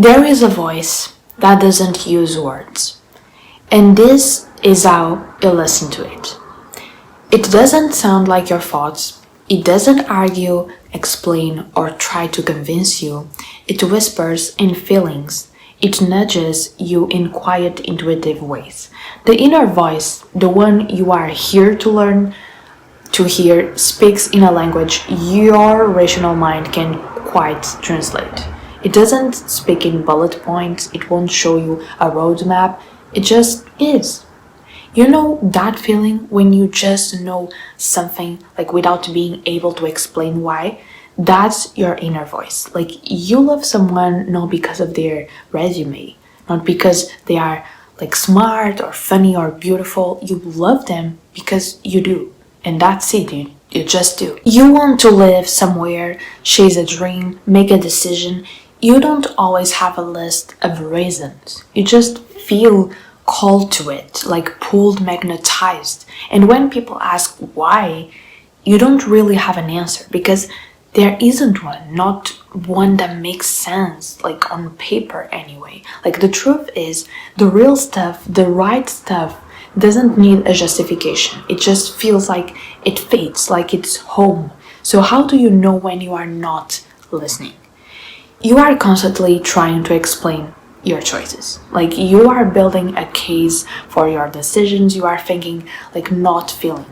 There is a voice that doesn't use words, and this is how you listen to it. It doesn't sound like your thoughts, it doesn't argue, explain, or try to convince you. It whispers in feelings, it nudges you in quiet, intuitive ways. The inner voice, the one you are here to learn to hear, speaks in a language your rational mind can quite translate. It doesn't speak in bullet points, it won't show you a roadmap, it just is. You know that feeling when you just know something like without being able to explain why? That's your inner voice. Like you love someone not because of their resume, not because they are like smart or funny or beautiful. You love them because you do. And that's it, you just do. You want to live somewhere, chase a dream, make a decision. You don't always have a list of reasons. You just feel called to it, like pulled, magnetized. And when people ask why, you don't really have an answer because there isn't one, not one that makes sense, like on paper anyway. Like the truth is, the real stuff, the right stuff, doesn't need a justification. It just feels like it fits, like it's home. So how do you know when you are not listening? You are constantly trying to explain your choices. Like you are building a case for your decisions, you are thinking like not feeling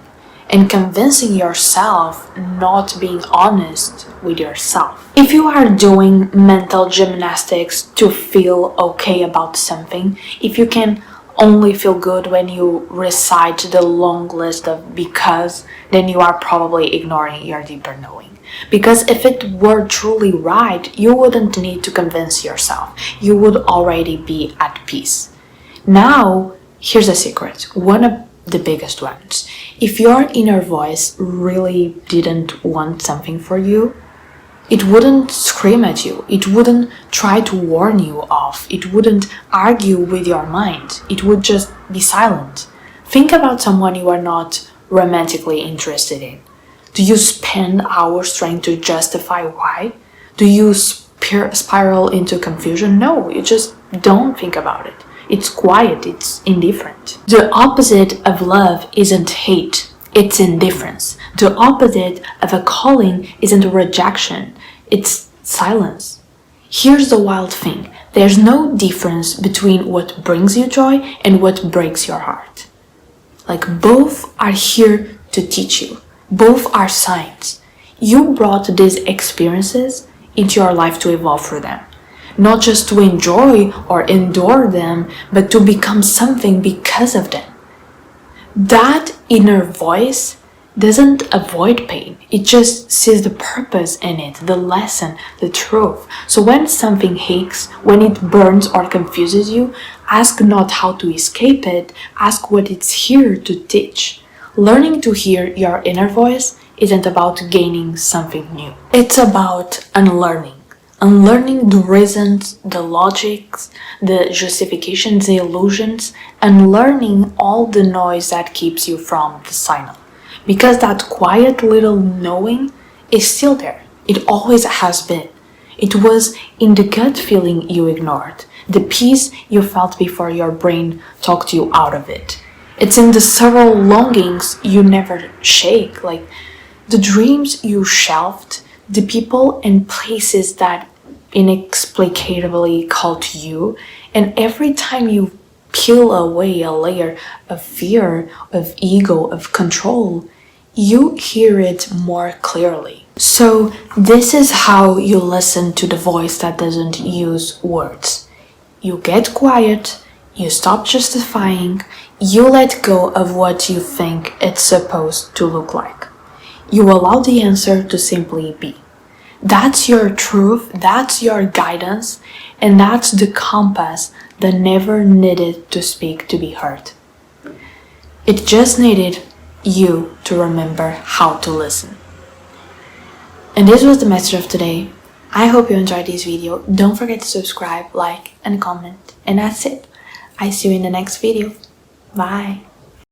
and convincing yourself, not being honest with yourself. If you are doing mental gymnastics to feel okay about something, if you can only feel good when you recite the long list of because, then you are probably ignoring your deeper knowing. Because if it were truly right, you wouldn't need to convince yourself. You would already be at peace. Now, here's a secret, one of the biggest ones. If your inner voice really didn't want something for you, it wouldn't scream at you. It wouldn't try to warn you off. It wouldn't argue with your mind. It would just be silent. Think about someone you are not romantically interested in. Do you spend hours trying to justify why? Do you spiral into confusion? No, you just don't think about it. It's quiet, it's indifferent. The opposite of love isn't hate, it's indifference. The opposite of a calling isn't rejection, it's silence. Here's the wild thing. There's no difference between what brings you joy and what breaks your heart. Like both are here to teach you. Both are signs. You brought these experiences into your life to evolve through them. Not just to enjoy or endure them, but to become something because of them. That inner voice doesn't avoid pain. It just sees the purpose in it, the lesson, the truth. So when something aches, when it burns or confuses you, ask not how to escape it, ask what it's here to teach. Learning to hear your inner voice isn't about gaining something new. It's about unlearning. Unlearning the reasons, the logics, the justifications, the illusions, and learning all the noise that keeps you from the signal. Because that quiet little knowing is still there. It always has been. It was in the gut feeling you ignored, the peace you felt before your brain talked you out of it. It's in the several longings you never shake, like the dreams you shelved, the people and places that inexplicably call to you, and every time you peel away a layer of fear, of ego, of control, you hear it more clearly. So this is how you listen to the voice that doesn't use words. You get quiet, you stop justifying, you let go of what you think it's supposed to look like. You allow the answer to simply be. That's your truth, that's your guidance, and that's the compass that never needed to speak to be heard. It just needed you to remember how to listen. And this was the message of today. I hope you enjoyed this video. Don't forget to subscribe, like, and comment. And that's it. I see you in the next video. Bye.